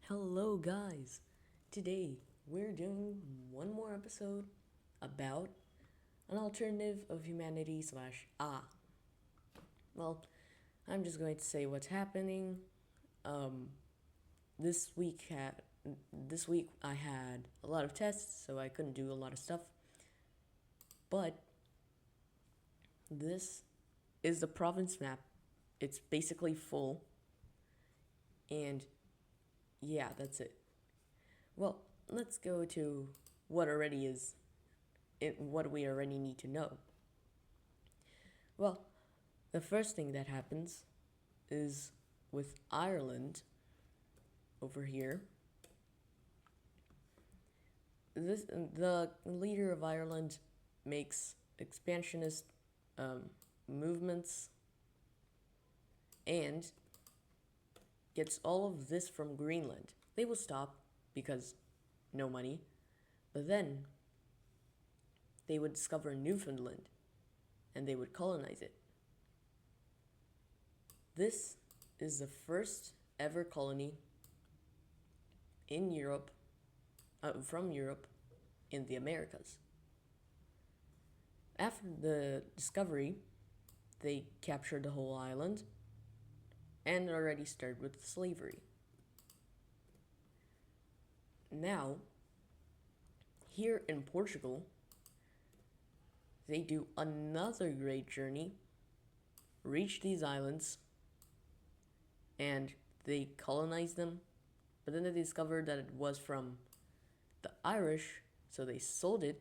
Hello, guys. Today we're doing one more episode about an alternative of humanity slash Well, I'm just going to say what's happening. Um, this week had this week I had a lot of tests, so I couldn't do a lot of stuff. But this is the province map. It's basically full, and yeah, that's it. Well, let's go to what already is what we already need to know. Well, the first thing that happens is with Ireland over here. The leader of Ireland makes expansionist movements and gets all of this from Greenland. They will stop because no money, but then they would discover Newfoundland and they would colonize it. This is the first ever colony in Europe, from Europe, in the Americas. After the discovery, they captured the whole island and already started with slavery. Now, here in Portugal, they do another great journey, reach these islands, and they colonize them, but then they discovered that it was from the Irish, so they sold it,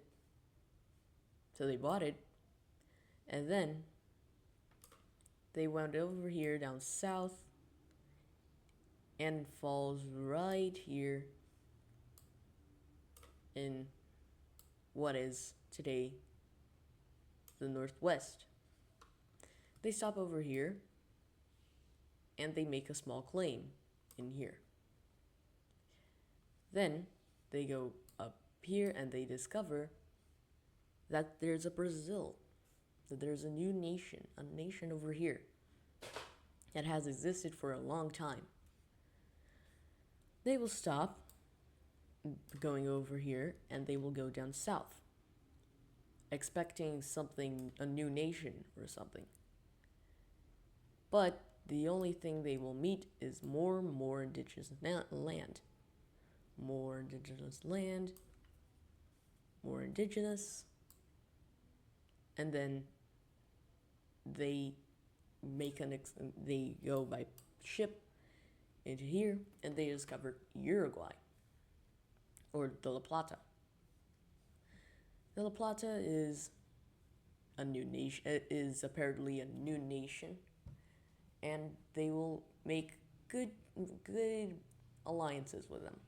so they bought it, and then they went over here down south and falls right here in what is today the Northwest. They stop over here and they make a small claim in here. Then they go up here and they discover that there's a Brazil, that there's a new nation, a nation over here that has existed for a long time. They will stop going over here and they will go down south, expecting something, a new nation or something. But the only thing they will meet is more indigenous land. More indigenous land, more indigenous, and then they they go by ship into here and they discover Uruguay or the La Plata. The La Plata is a new nation. It is apparently a new nation, and they will make good alliances with them.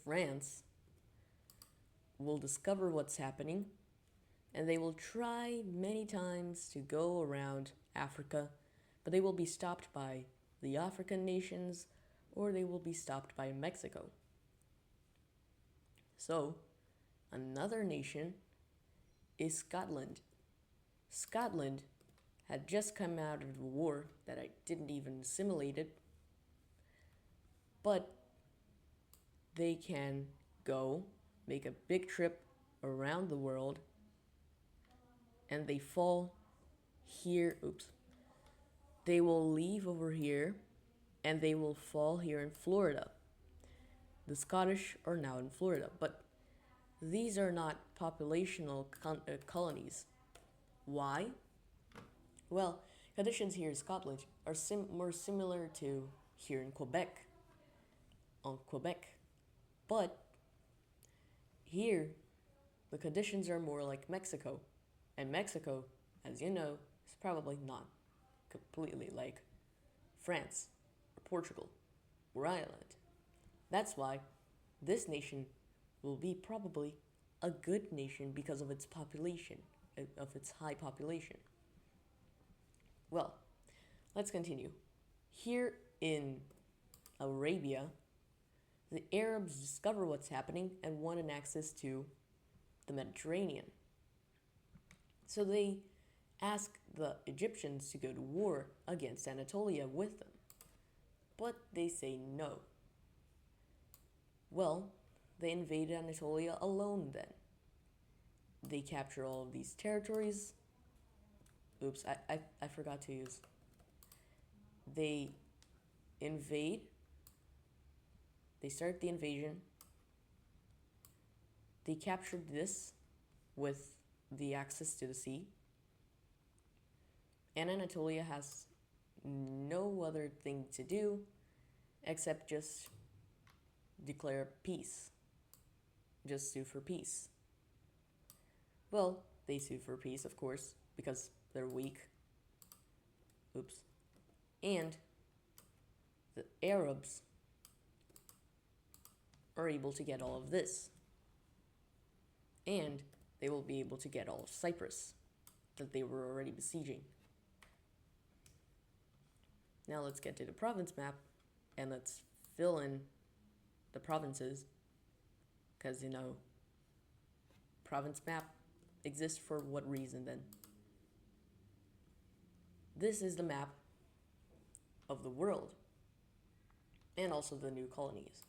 France will discover what's happening, and they will try many times to go around Africa, but they will be stopped by the African nations or they will be stopped by Mexico. So, another nation is Scotland. Scotland had just come out of a war that I didn't even assimilate it, but they can go make a big trip around the world and they fall here. They will leave over here and they will fall here in Florida. The Scottish are now in Florida, but these are not populational colonies. Why? Well, conditions here in Scotland are more similar to here in Quebec. But here, the conditions are more like Mexico. And Mexico, as you know, is probably not completely like France or Portugal or Ireland. That's why this nation will be probably a good nation because of its population, of its high population. Well, let's continue. Here in Arabia, the Arabs discover what's happening and want an access to the Mediterranean. So they ask the Egyptians to go to war against Anatolia with them. But they say no. Well, they invaded Anatolia alone then. They capture all of these territories. Oops, I forgot to use. They invade. They start the invasion. They captured this with the access to the sea. And Anatolia has no other thing to do except just declare peace. Just sue for peace. Well, they sue for peace, of course, because they're weak. Oops. And the Arabs are able to get all of this. And they will be able to get all of Cyprus that they were already besieging. Now let's get to the province map and let's fill in the provinces, because, you know, province map exists for what reason then? This is the map of the world and also the new colonies.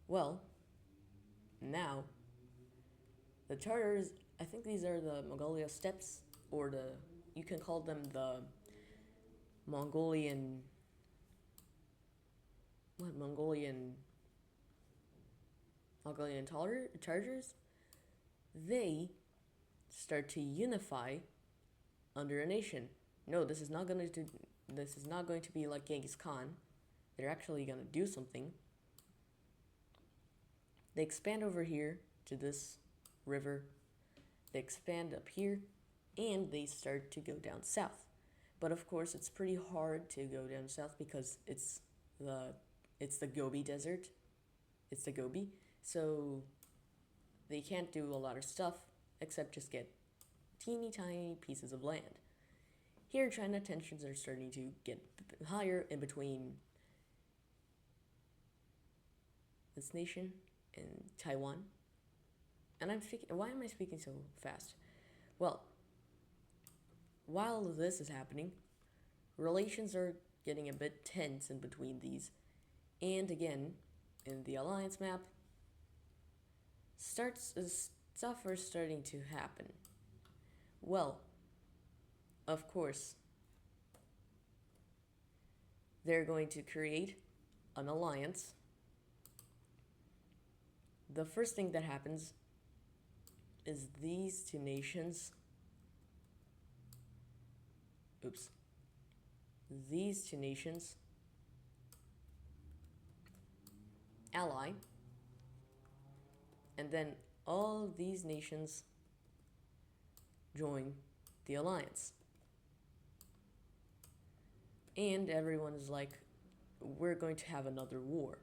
Well, now the Tartars, I think these are the Mongolian Steppes, or you can call them the Mongolian Tartars. They start to unify under a nation. No, this is not going to be like Genghis Khan. They're actually going to do something. They expand over here to this river. They expand up here, and they start to go down south. But of course, it's pretty hard to go down south because it's the Gobi Desert. It's the Gobi. So they can't do a lot of stuff except just get teeny tiny pieces of land. Here, China tensions are starting to get higher in between this nation and Taiwan. And why am I speaking so fast? Well, while this is happening, relations are getting a bit tense in between these. And again, in the alliance map, stuff are starting to happen. Well, of course, they're going to create an alliance. The first thing that happens is these two nations. These two nations ally, and then all these nations join the alliance. And everyone's like, we're going to have another war.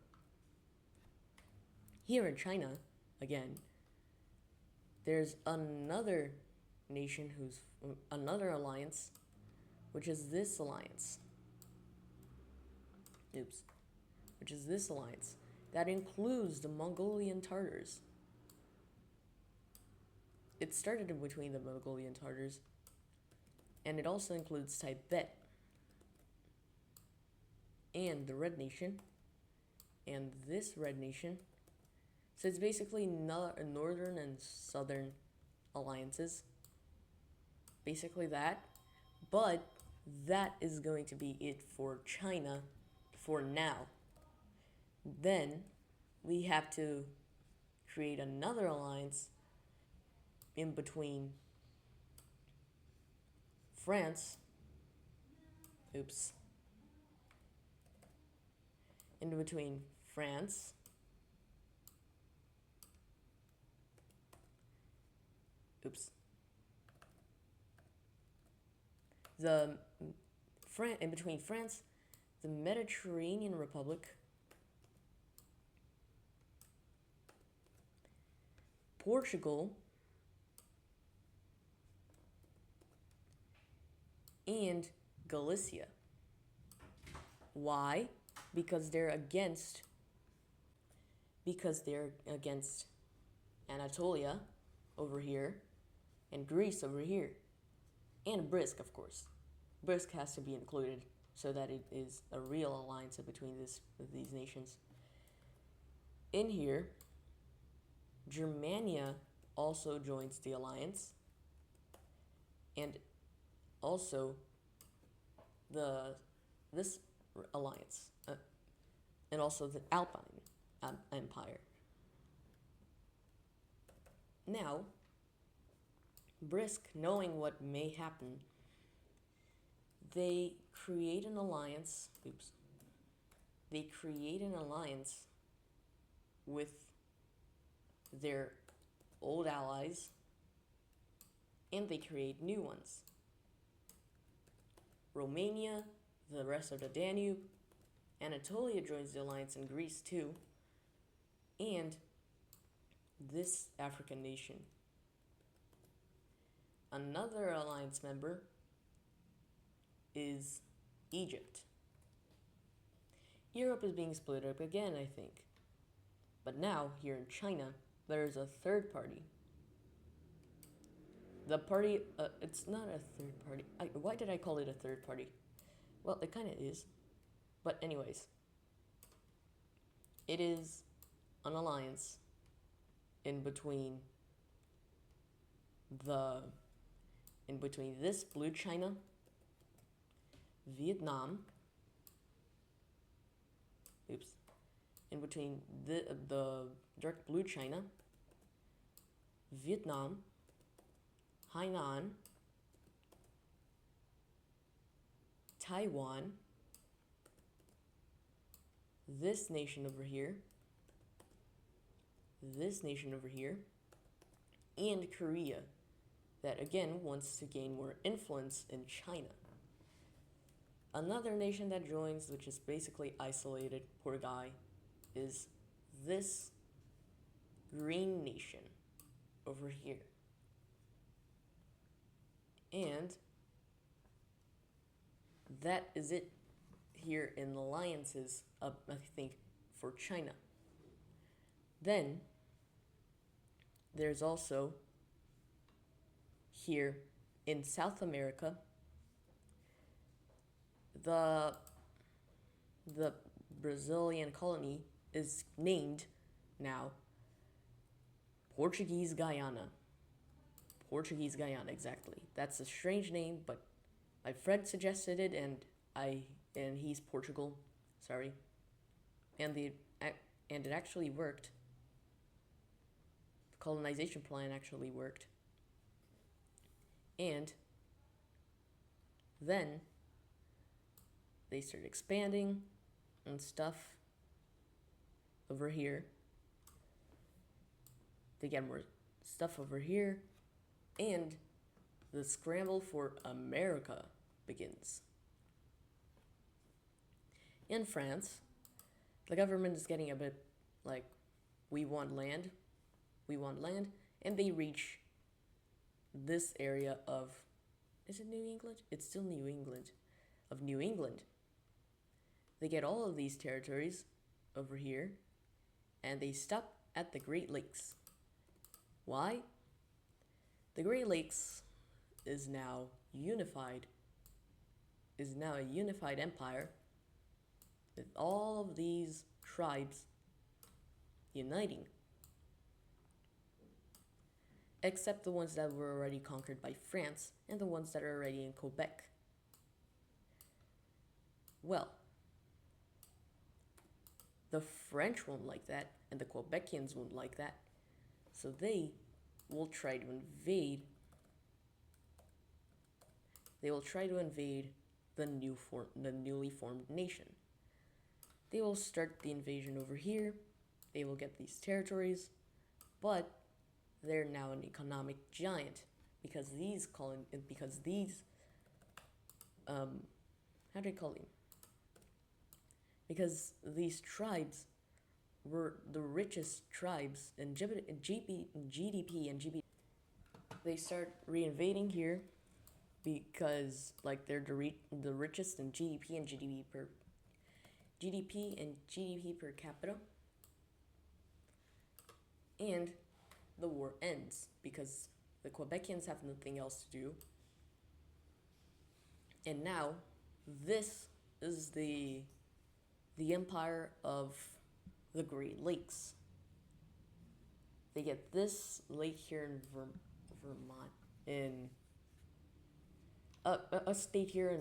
Here in China, again, there's another nation another alliance, which is this alliance. Which is this alliance. That includes the Mongolian Tartars. It started in between the Mongolian Tartars, and it also includes Tibet, and the Red Nation, and this Red Nation. So it's basically northern and southern alliances. Basically that. But that is going to be it for China for now. Then we have to create another alliance in between France. In between France in between France, the Mediterranean Republic, Portugal, and Galicia. Why? Because they're against Anatolia over here and Greece over here, and Brisk, of course. Brisk has to be included so that it is a real alliance between these nations. In here, Germania also joins the alliance, and also this alliance, and also the Alpine Empire. Now, Brisk, knowing what may happen, they create an alliance. They create an alliance with their old allies, and they create new ones. Romania, the rest of the Danube, Anatolia joins the alliance, in Greece too, and this African nation. Another alliance member is Egypt. Europe is being split up again, I think. But now, here in China, there's a third party. The party, it's not a third party. Why did I call it a third party? Well, it kind of is. But anyways, it is an alliance in between this blue China, Vietnam, in between the dark blue China, Vietnam, Hainan, Taiwan, this nation over here, and Korea, that again wants to gain more influence in China. Another nation that joins, which is basically isolated, poor guy, is this green nation over here. And that is it here in alliances, I think, for China. Then there's also here in South America the Brazilian colony is named now Portuguese Guyana. Portuguese Guyana, exactly. That's a strange name, but my friend suggested it, and he's Portugal. Sorry, and it actually worked. The colonization plan actually worked, and then they started expanding and stuff over here. They get more stuff over here, and the scramble for America begins. In France, the government is getting a bit like, we want land, and they reach this area of, is it New England? It's still New England, of New England. They get all of these territories over here, and they stop at the Great Lakes. Why? The Great Lakes is now unified, is now a unified empire with all of these tribes uniting, except the ones that were already conquered by France and the ones that are already in Quebec. Well, the French won't like that, and the Quebecians won't like that, so they will try to invade. They will try to invade the newly formed nation. They will start the invasion over here. They will get these territories, but they're now an economic giant because these how do I call them? Because these tribes were the richest tribes in GDP and GDP. They start reinvading here because like they're the richest in GDP and GDP per capita. And the war ends because the Quebecians have nothing else to do. And now this is the empire of the Great Lakes. they get this lake here in Vermont, in a state here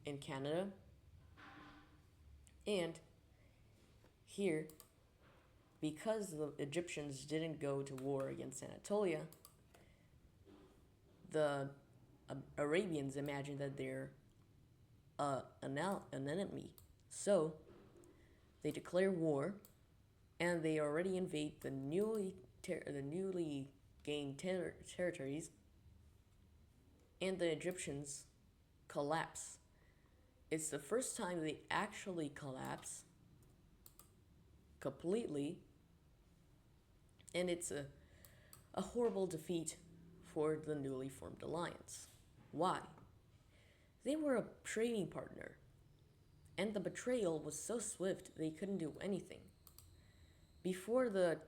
in Canada, and here, because the Egyptians didn't go to war against Anatolia, the Arabians imagine that they're an enemy. So they declare war, and they already invade the newly gained territories, and the Egyptians collapse. It's the first time they actually collapse completely, and it's a horrible defeat for the newly formed alliance. Why? They were a trading partner, and the betrayal was so swift they couldn't do anything. Before the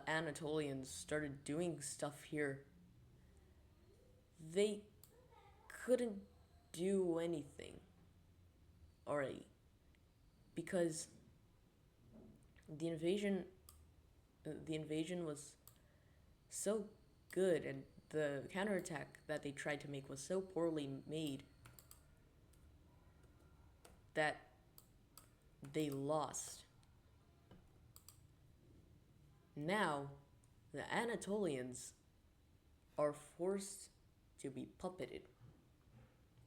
Anatolians started doing stuff here, they couldn't do anything already, because the invasion was so good, and the counterattack that they tried to make was so poorly made that they lost. Now, the Anatolians are forced to be puppeted.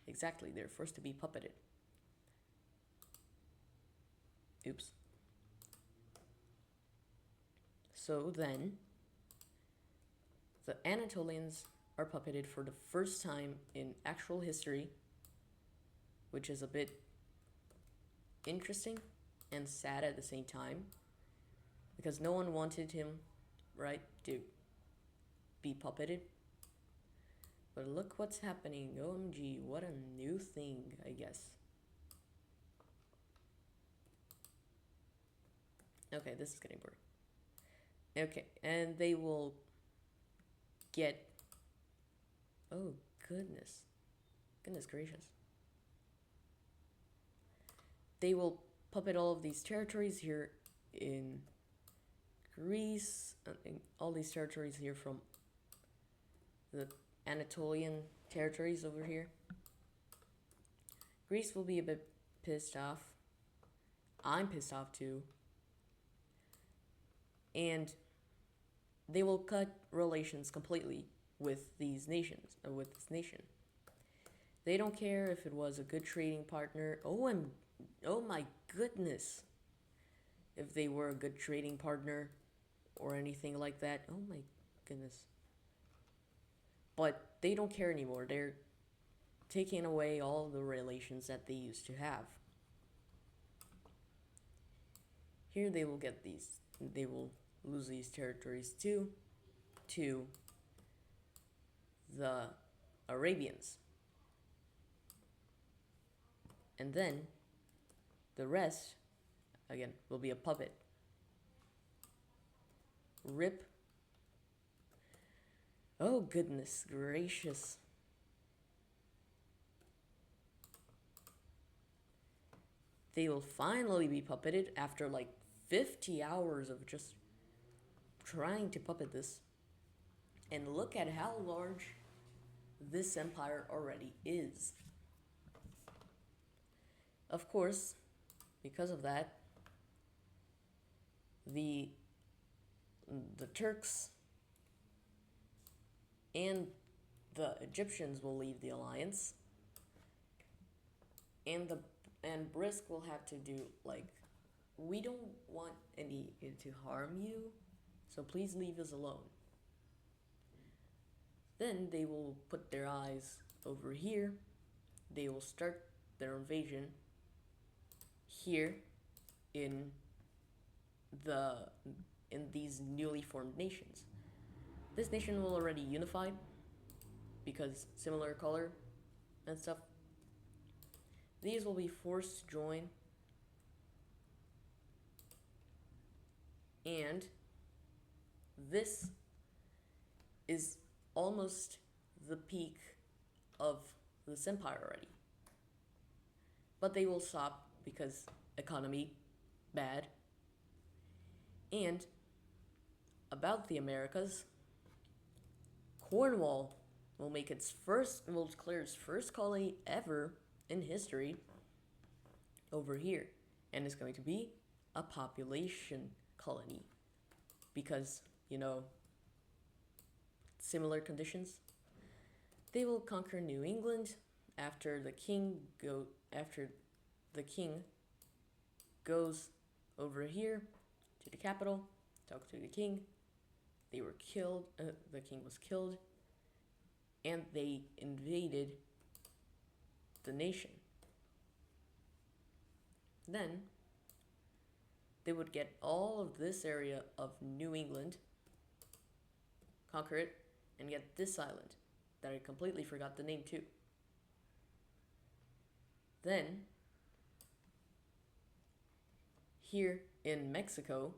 Exactly, they're forced to be puppeted. Oops. So then, the Anatolians are puppeted for the first time in actual history, which is a bit interesting and sad at the same time, because no one wanted him, right, to be puppeted. But look what's happening. OMG, what a new thing, I guess. Okay, this is getting boring. Okay, and they will get... Oh, goodness. Goodness gracious. They will puppet all of these territories here in Greece, all these territories here from the Anatolian territories over here. Greece will be a bit pissed off. I'm pissed off too. And they will cut relations completely with these nations, or with this nation. They don't care if it was a good trading partner. Oh my goodness. If they were a good trading partner or anything like that. Oh my goodness. But they don't care anymore. They're taking away all the relations that they used to have. Here they will get these. They will lose these territories too to the Arabians. And then the rest, again, will be a puppet. Rip. Oh, goodness gracious. They will finally be puppeted after like 50 hours of just trying to puppet this. And look at how large this empire already is. Of course, because of that, the Turks and the Egyptians will leave the alliance, and Brisk will have to do like, we don't want any to harm you, so please leave us alone. Then they will put their eyes over here. They will start their invasion here in these newly formed nations. This nation will already unified because similar color and stuff. These will be forced to join, and this is almost the peak of this empire already. But they will stop because economy bad, and about the Americas, Cornwall will declare its first colony ever in history over here, and it's going to be a population colony because, similar conditions. They will conquer New England after the king goes over here to the capital, talk to the king. They were killed. The king was killed, and they invaded the nation. Then they would get all of this area of New England, conquer it, and get this island that I completely forgot the name too. Then, here in Mexico,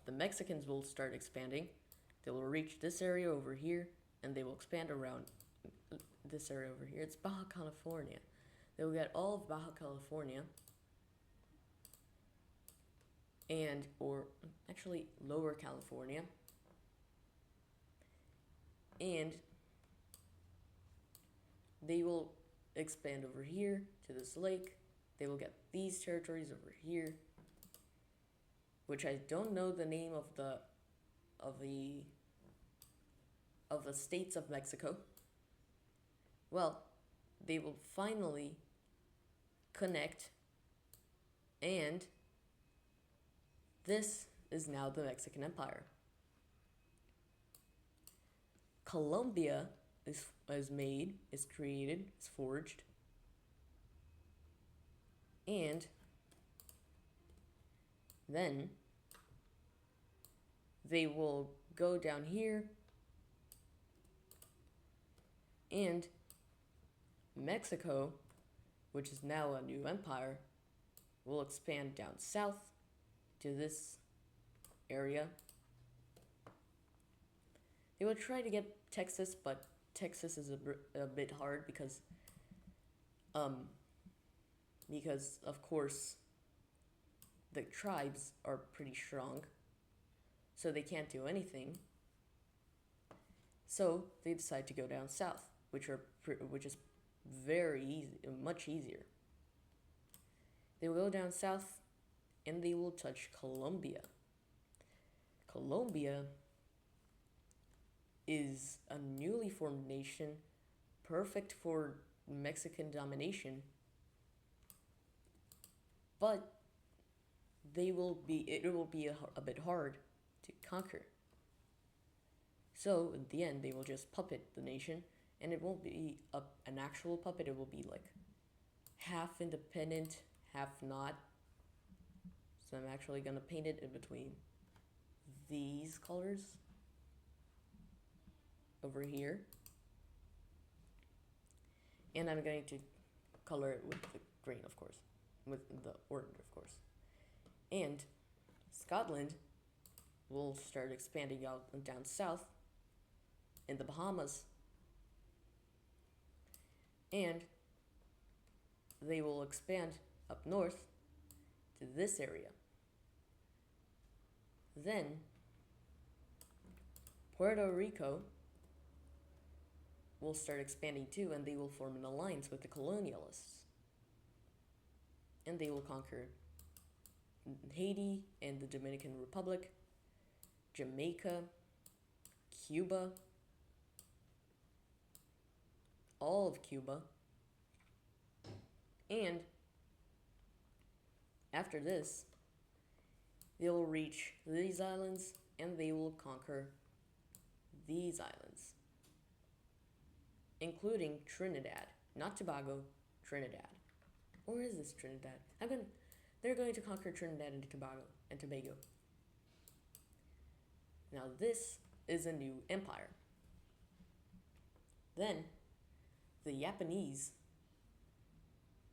the Mexicans will start expanding. They will reach this area over here, and they will expand around this area over here. It's Baja California. They will get all of Baja California, or actually Lower California, and they will expand over here to this lake. They will get these territories over here, which I don't know the name of the states of Mexico. Well, they will finally connect, and this is now the Mexican Empire. Colombia is created, is forged, and then they will go down here, and Mexico, which is now a new empire, will expand down south to this area. They will try to get Texas, but Texas is a bit hard because of course the tribes are pretty strong, so they can't do anything. So they decide to go down south, which is very easy, much easier. They will go down south, and they will touch Colombia. Colombia is a newly formed nation, perfect for Mexican domination, but it will be a bit hard to conquer. So in the end, they will just puppet the nation, and it won't be an actual puppet. It will be like half independent, half not. So I'm actually gonna paint it in between these colors over here, and I'm going to color it with the green, of course, with the orange, of course. And Scotland will start expanding out and down south in the Bahamas, and they will expand up north to this area. Then Puerto Rico will start expanding too, and they will form an alliance with the colonialists, and they will conquer Haiti and the Dominican Republic, Jamaica, Cuba, all of Cuba, and after this, they will reach these islands, and they will conquer these islands, including Trinidad, not Tobago, Trinidad. Or is this Trinidad? They're going to conquer Trinidad and Tobago. Now this is a new empire. Then the Japanese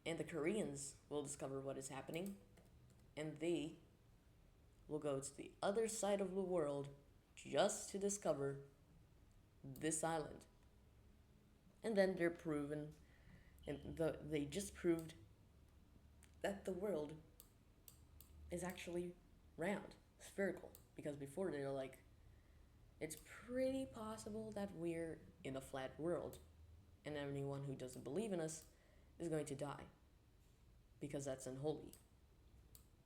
and the Koreans will discover what is happening, and they will go to the other side of the world just to discover this island. And then they're proven, and they just proved that the world is actually round, spherical. Because before they were like, it's pretty possible that we're in a flat world, and anyone who doesn't believe in us is going to die, because that's unholy.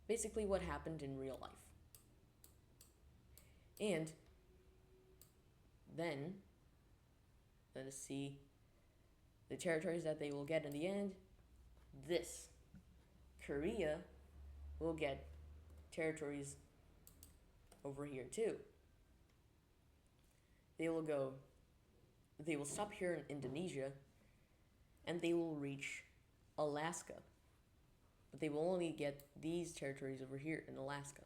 Basically, what happened in real life. And then, let us see the territories that they will get in the end. This Korea will get territories over here too. They will stop here in Indonesia, and they will reach Alaska. But they will only get these territories over here in Alaska.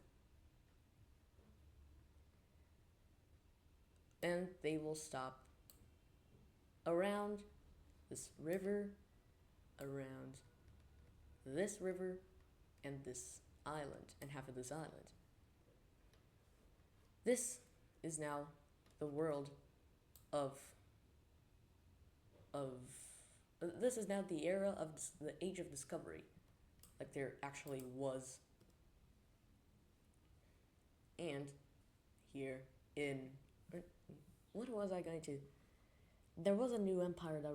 And they will stop around this river, around this river, and this island, and half of this island. This is now the world of this is now the era of the age of discovery, like there actually was. And here in what was I going to? There was a new empire that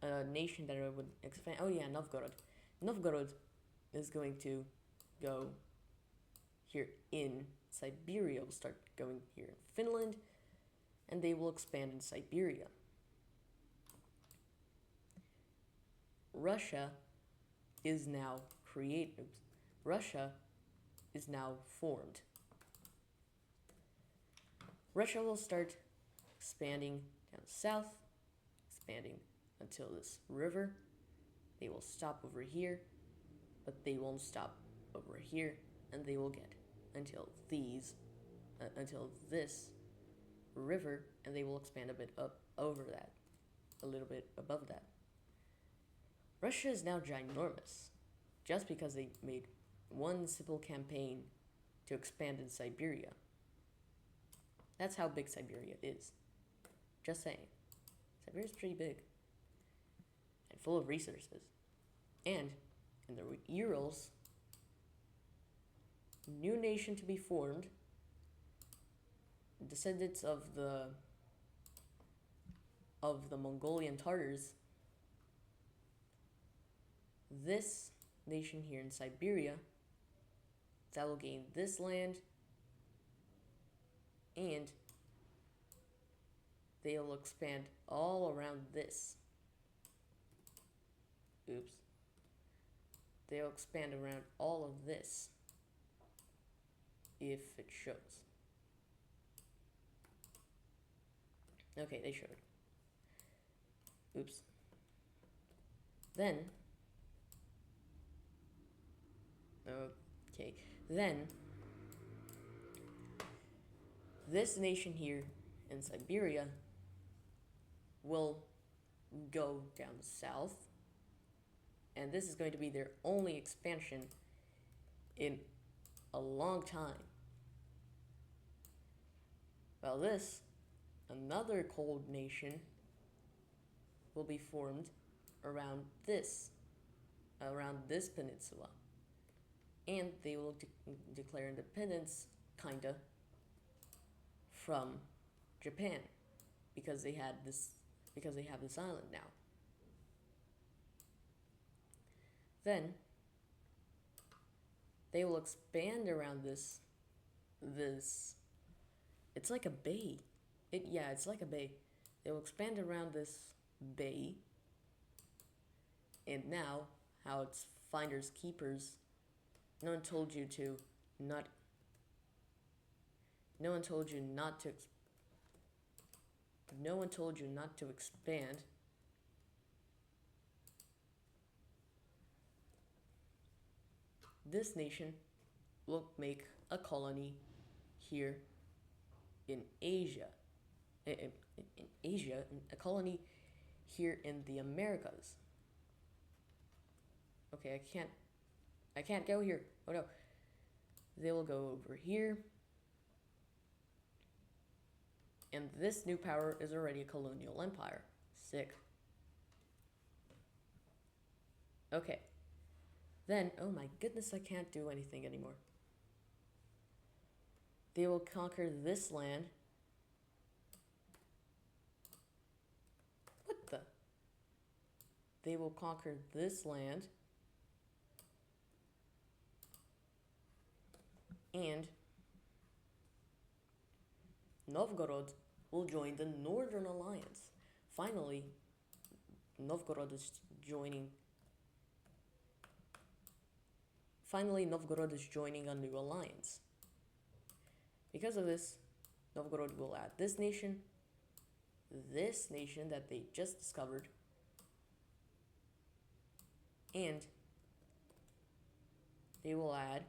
a nation that would expand. Oh yeah, Novgorod. Novgorod is going to go here in Siberia. Will start going here in Finland, and they will expand in Siberia. Russia is now Russia is now formed. Russia will start expanding down south, expanding until this river. They will stop over here, but they won't stop over here, and they will get until this river, and they will expand a bit up over that, a little bit above that. Russia is now ginormous, just because they made one simple campaign to expand in Siberia. That's how big Siberia is. Just saying. Siberia's pretty big. And full of resources. And in the Urals, new nation to be formed, descendants of the Mongolian Tartars. This nation here in Siberia, that will gain this land, and they'll expand all around this. Oops. They'll expand around all of this, if it shows. Okay, they showed. Oops. Then, this nation here in Siberia will go down south, and this is going to be their only expansion in a long time. Well, another cold nation will be formed around this peninsula, and they will declare independence, kinda, from Japan, because they have this island now. Then they will expand around this. It's like a bay. It's like a bay. They will expand around this bay. And now, how it's finders keepers. No one told you not to expand. This nation will make a colony here in Asia. In Asia, a colony here in the Americas. Okay, I can't go here. Oh no. They will go over here. And this new power is already a colonial empire. Sick. Okay. Then, oh my goodness, I can't do anything anymore. They will conquer this land. What the? They will conquer this land. And Novgorod will join the Northern Alliance. Finally, Novgorod is joining. Finally, Novgorod is joining a new alliance. Because of this, Novgorod will add this nation that they just discovered, and they will add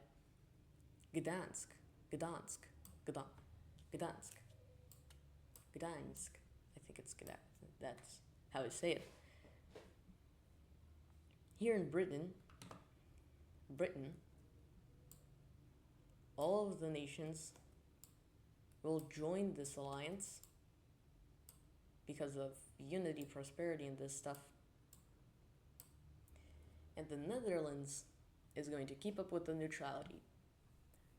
Gdansk. I think it's Gdansk. That's how I say it. Here in Britain, all of the nations will join this alliance because of unity, prosperity, and this stuff. And the Netherlands is going to keep up with the neutrality,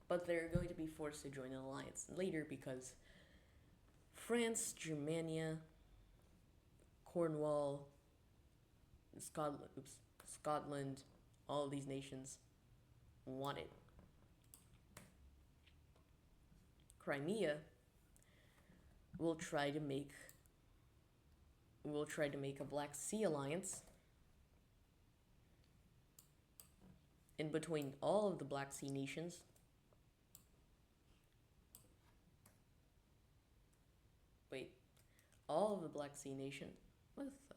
but they're going to be forced to join an alliance later because France, Germania, Cornwall, Scotland, all these nations want it. Crimea will try to make a Black Sea alliance in between all of the Black Sea nations. Wait, all of the Black Sea nation? What the?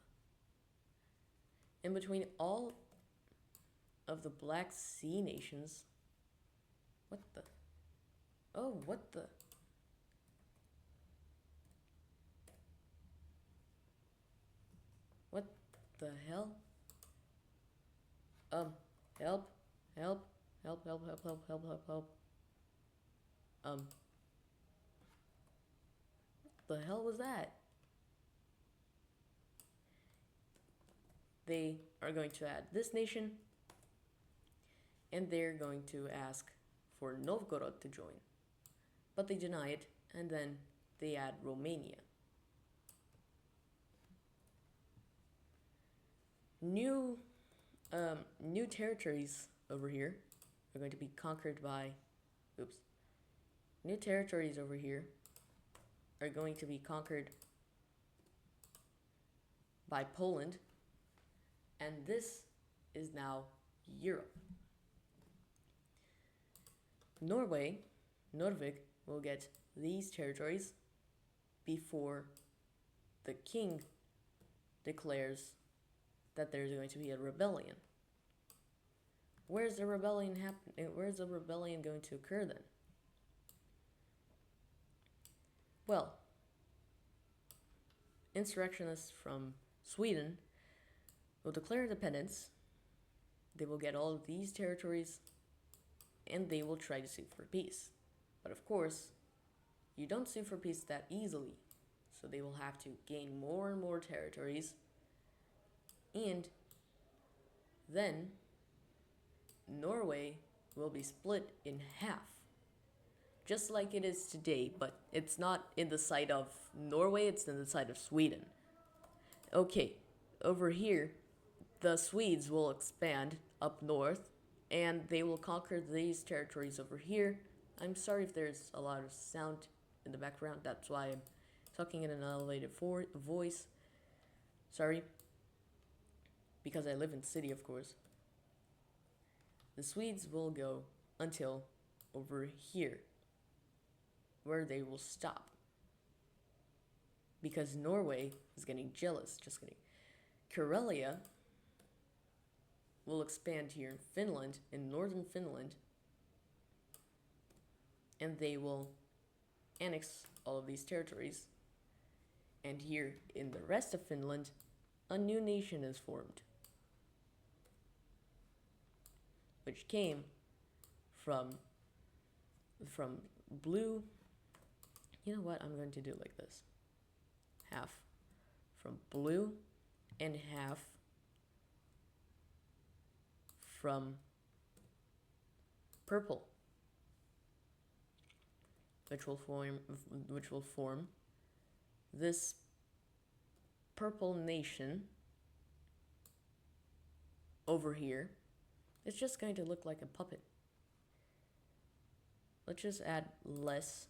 In between all of the Black Sea nations? What the? Oh, what the? What the hell? Help. What the hell was that? They are going to add this nation, and they're going to ask for Novgorod to join. But they deny it, and then they add Romania. New territories over here are going to be conquered by, new territories over here are going to be conquered by Poland, and this is now Europe. Norway will get these territories before the king declares that there's going to be a rebellion. Where's the rebellion going to occur then? Well, insurrectionists from Sweden will declare independence. They will get all of these territories, and they will try to sue for peace. But of course, you don't sue for peace that easily, so they will have to gain more and more territories, and then Norway will be split in half, just like it is today, but it's not in the side of Norway, it's in the side of Sweden. Okay, over here, the Swedes will expand up north, and they will conquer these territories over here. I'm sorry if there's a lot of sound in the background, that's why I'm talking in an elevated voice. Sorry. Because I live in the city, of course. The Swedes will go until over here, where they will stop. Because Norway is getting jealous. Just kidding. Karelia will expand here in Finland, in northern Finland, and they will annex all of these territories. And here in the rest of Finland, a new nation is formed, which came from blue. You know what? I'm going to do it like this. Half from blue and half from purple. which will form this purple nation over here. It's just going to look like a puppet. Let's just add less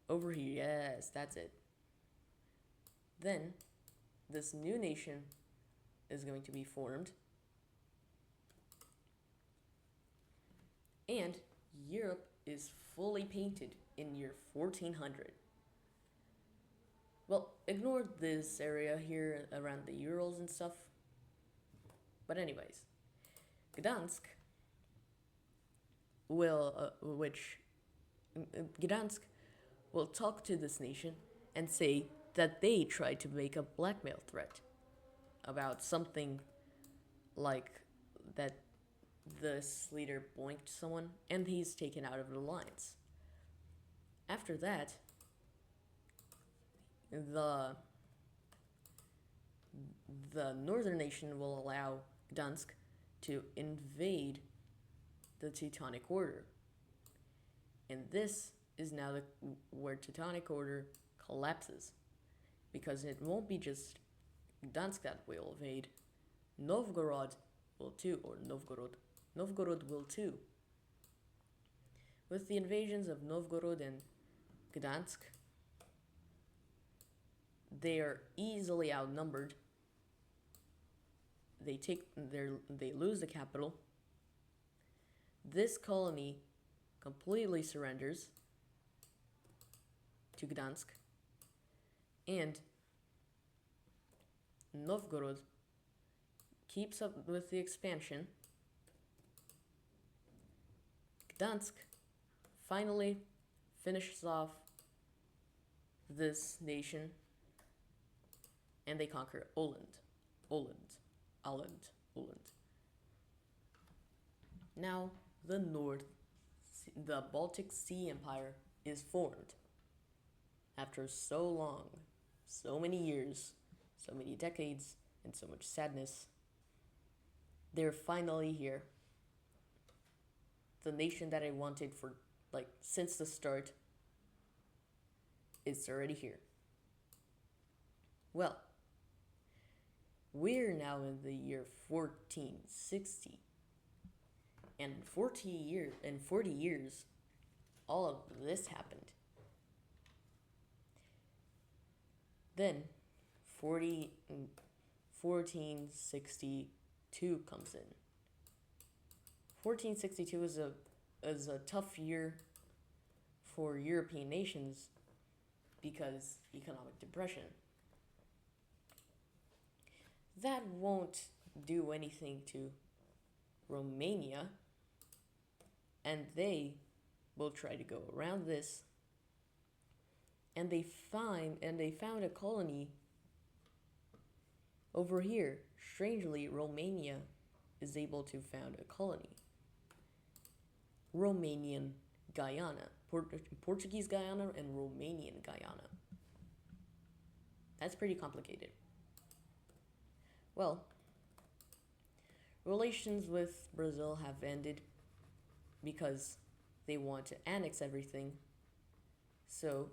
over here. Yes, that's it. Then this new nation is going to be formed, and Europe is fully painted in year 1400. Well, ignore this area here around the Urals and stuff. But anyways, Gdansk Gdansk will talk to this nation and say that they tried to make a blackmail threat about something like that this leader boinked someone and he's taken out of the lines. After that, the northern nation will allow Gdansk to invade the Teutonic Order. And this is now where Teutonic Order collapses, because it won't be just Gdansk that will invade. Novgorod will too, or Novgorod will too. With the invasions of Novgorod and Gdansk, they are easily outnumbered. They lose the capital. This colony completely surrenders to Gdansk, and Novgorod keeps up with the expansion. Gdansk finally finishes off this nation, and they conquer Åland. Now the Baltic Sea Empire is formed. After so long, so many years, so many decades, and so much sadness, they're finally here. The nation that I wanted for, since the start, is already here. Well, we're now in the year 1460. And in 40 years, all of this happened. Then 1462 comes in. 1462 is a tough year for European nations because economic depression. That won't do anything to Romania, and they will try to go around this. And they found a colony over here. Strangely, Romania is able to found a colony. Romanian Guyana, Portuguese Guyana and Romanian Guyana. That's pretty complicated. Well, relations with Brazil have ended because they want to annex everything. So,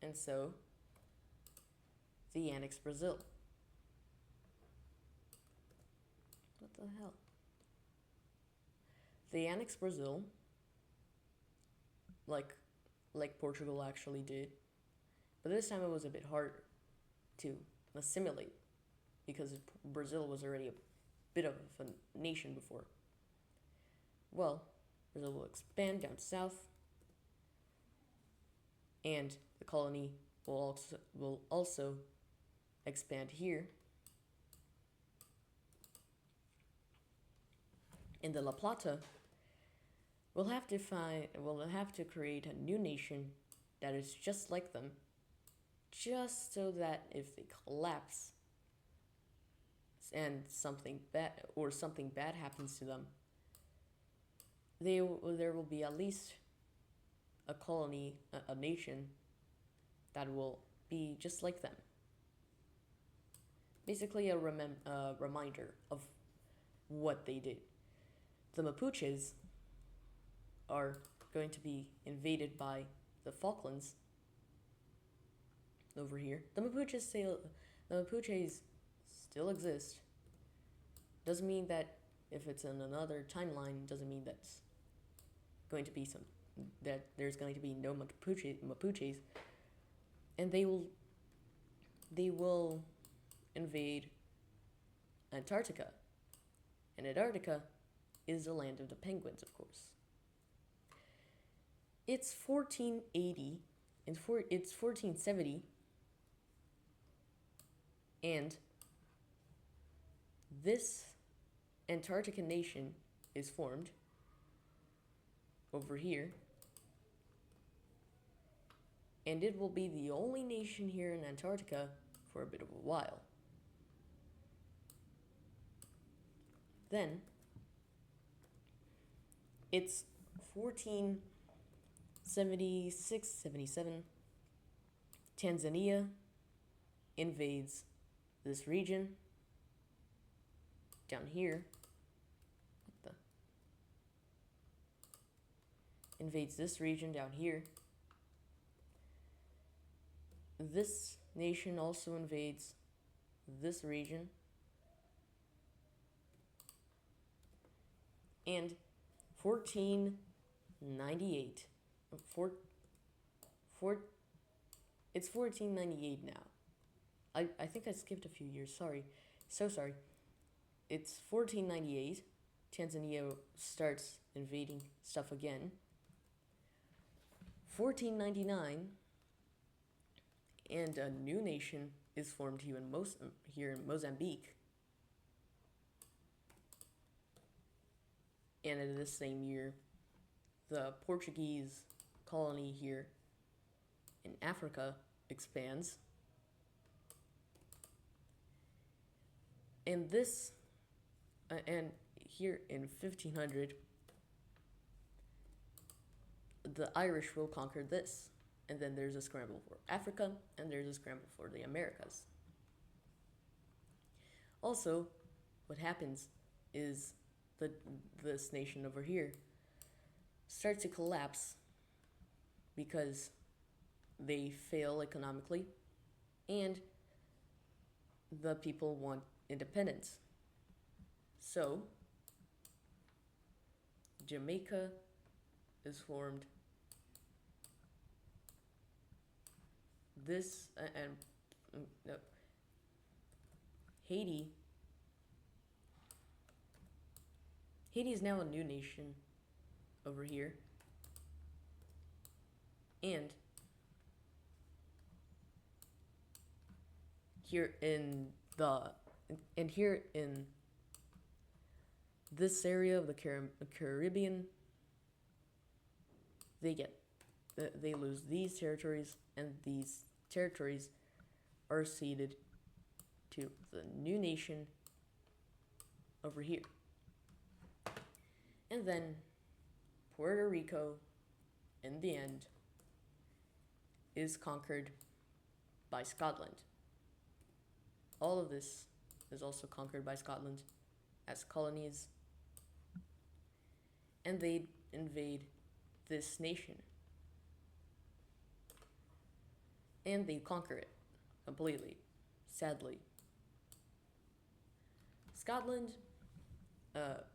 And so, they annex Brazil. What the hell? They annex Brazil, like Portugal actually did, but this time it was a bit harder to assimilate because Brazil was already a bit of a nation before. Well, Brazil will expand down south, and the colony will also expand here. In the La Plata, we'll have to create a new nation that is just like them, just so that if they collapse and something bad happens to them, there will be at least a colony, a nation that will be just like them. Basically a reminder of what they did. The Mapuches are going to be invaded by the Falklands over here. The Mapuches still exist. Doesn't mean that if it's in another timeline, doesn't mean that's going to be that there's going to be no Mapuches, and they will invade Antarctica, and Antarctica is the land of the penguins, of course. It's 1480, and it's 1470, and this Antarctica nation is formed over here, and it will be the only nation here in Antarctica for a bit of a while. Then, it's 1476, 77, Tanzania invades this region down here. Invades this region down here. This nation also invades this region. And 1498. It's 1498 now. I think I skipped a few years. Sorry. So sorry. It's 1498. Tanzania starts invading stuff again. 1499, and a new nation is formed here in Mozambique. And in this same year, the Portuguese colony here in Africa expands. And this, and here in 1500, the Irish will conquer this. And then there's a scramble for Africa, and there's a scramble for the Americas. Also, what happens is this nation over here starts to collapse because they fail economically, and the people want independence. So, Jamaica is formed. This no, Haiti is now a new nation over here, and here in this area of the Caribbean, they lose these territories, and these territories are ceded to the new nation over here. And then Puerto Rico, in the end, is conquered by Scotland. All of this is also conquered by Scotland as colonies, and they invade this nation. And they conquer it completely, sadly. Scotland,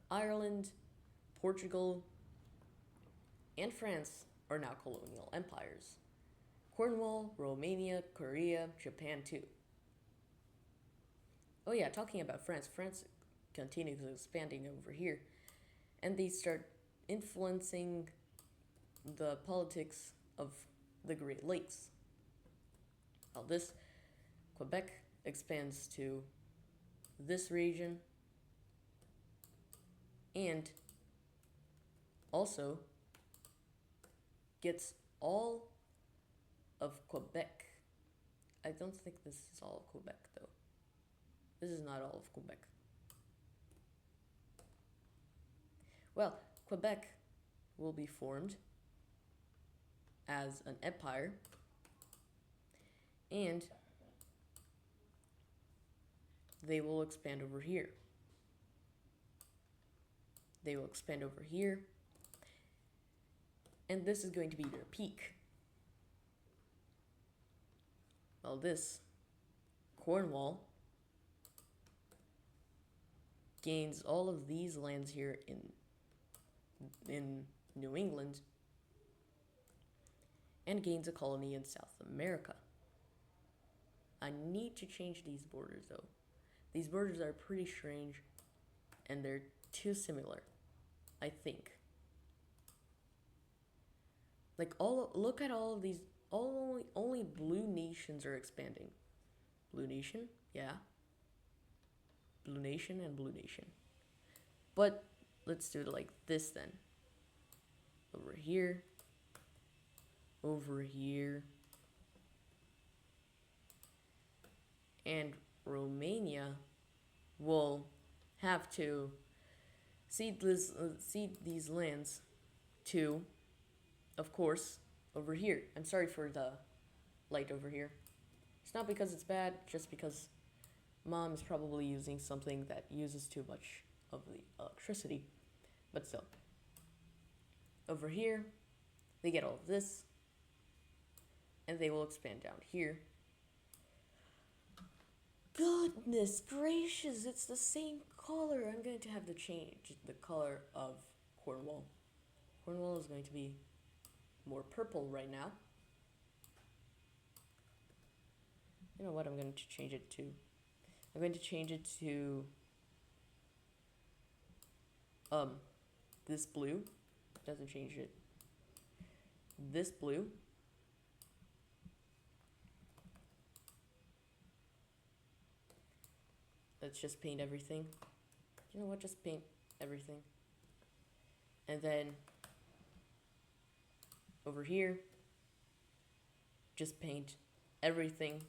Ireland, Portugal, and France are now colonial empires. Cornwall, Romania, Korea, Japan too. Oh yeah, talking about France, France continues expanding over here, and they start influencing the politics of the Great Lakes. Well, this Quebec expands to this region, and also gets all of Quebec. I don't think this is all of Quebec, though. This is not all of Quebec. Well, Quebec will be formed as an empire, and they will expand over here. They will expand over here, And this is going to be their peak. Well, this Cornwall gains all of these lands here in New England and gains a colony in South America. I need to change these borders though. These borders are pretty strange and they're too similar, I think. Like look at all of these, only blue nations are expanding. Blue nation, yeah. Blue nation and blue nation. But let's do it like this then. Over here. Over here. And Romania will have to cede these lands to, of course, over here. I'm sorry for the light over here. It's not because it's bad, just because Mom is probably using something that uses too much of the electricity. But still. Over here, they get all of this. And they will expand down here. Goodness gracious, it's the same color. I'm going to have to change the color of Cornwall. Cornwall is going to be more purple right now. You know what I'm going to change it to? I'm going to change it to this blue. Doesn't change it. This blue. Let's just paint everything. You know what? Just paint everything. And then over here, just paint everything.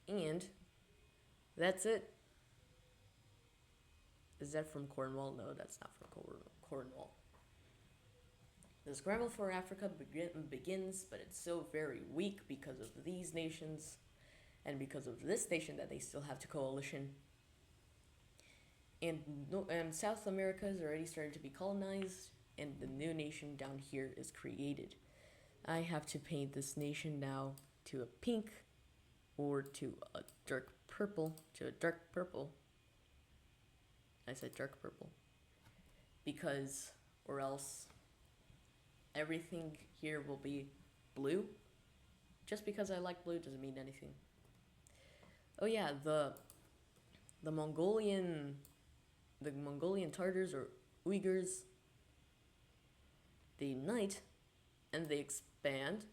And that's it. Is that from Cornwall? No, that's not from Cornwall. The scramble for Africa begins, but it's so very weak because of these nations and because of this nation that they still have to coalition. And South America is already starting to be colonized, and the new nation down here is created. I have to paint this nation now to a pink or to a dark purple, I said dark purple, because, or else everything here will be blue. Just because I like blue doesn't mean anything. Oh yeah, the Mongolian Tartars or Uyghurs, they unite and they expand.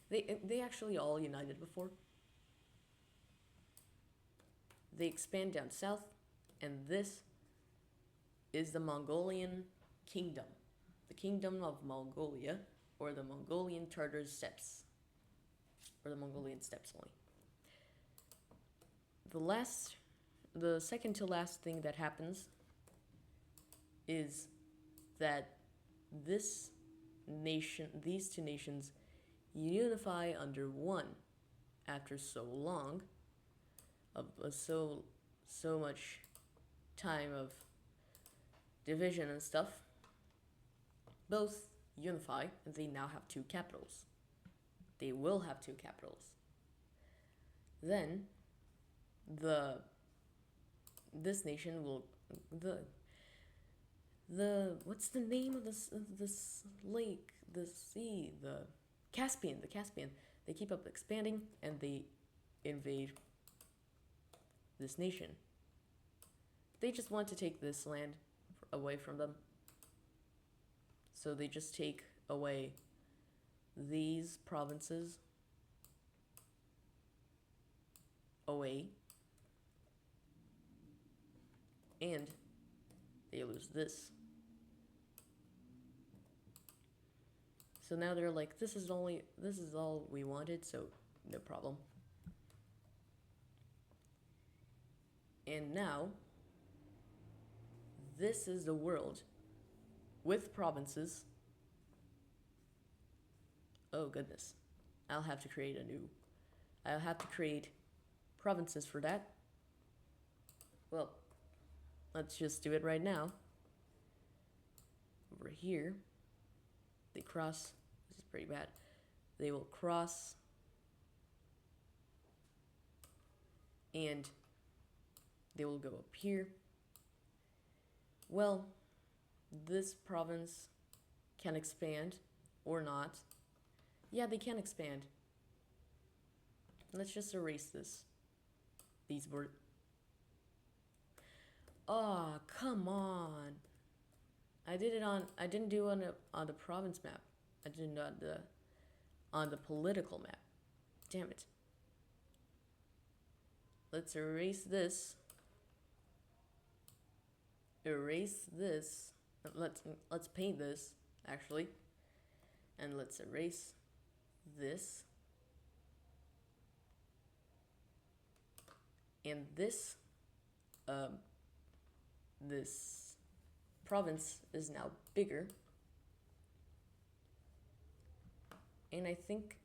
They actually all united before. They expand down south, and this is the Mongolian Kingdom. The Kingdom of Mongolia, or the Mongolian Tartar Steppes. Or the Mongolian Steppes only. The second to last thing that happens is that these two nations unify under one after so long of so much time of division and stuff. Both unify, and they now have two capitals. They will have two capitals. Then this nation will what's the name of this lake, the sea, the Caspian. They keep up expanding and they invade this nation. They just want to take this land away from them. So they just take away these provinces away, and they lose this. So now they're like, this is all we wanted, so no problem. And now this is the world with provinces. Oh goodness. I'll have to create provinces for that. Well, let's just do it right now. Over here, they cross. This is pretty bad. They will cross, and they will go up here. Well, this province can expand or not. Yeah, they can expand. Let's just erase this. These were... Oh, come on. I didn't do it on the province map. I did it on the political map. Damn it. Let's erase this. Erase this. Let's paint this, actually. And let's erase this. And this this province is now bigger. And I think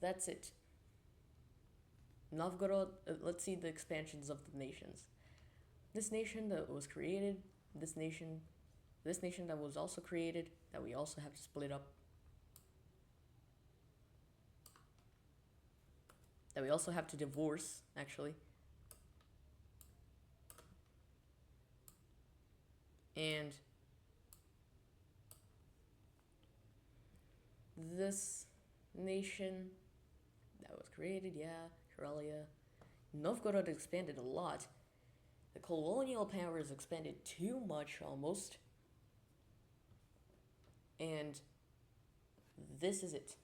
that's it. Novgorod, let's see the expansions of the nations. This nation that was created, this nation that was also created, that we also have to split up. That we also have to divorce, actually. And this nation that was created, yeah, Karelia. Novgorod expanded a lot. The colonial powers expanded too much, almost. And this is it.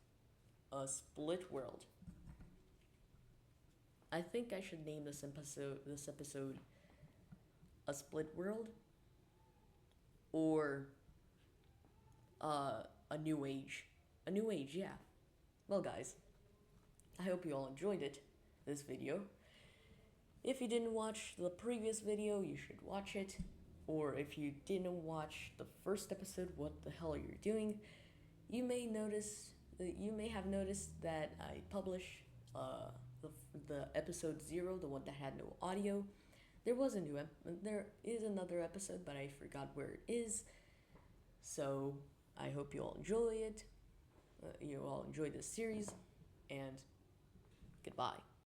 A split world. I think I should name this episode A Split World, or A New Age. A New Age, yeah. Well, guys, I hope you all enjoyed this video. If you didn't watch the previous video, you should watch it. Or if you didn't watch the first episode, what the hell you're doing? You may have noticed that I publish the episode 0, the one that had no audio. There is another episode, but I forgot where it is. So I hope you all enjoy it. You all enjoy this series, and goodbye.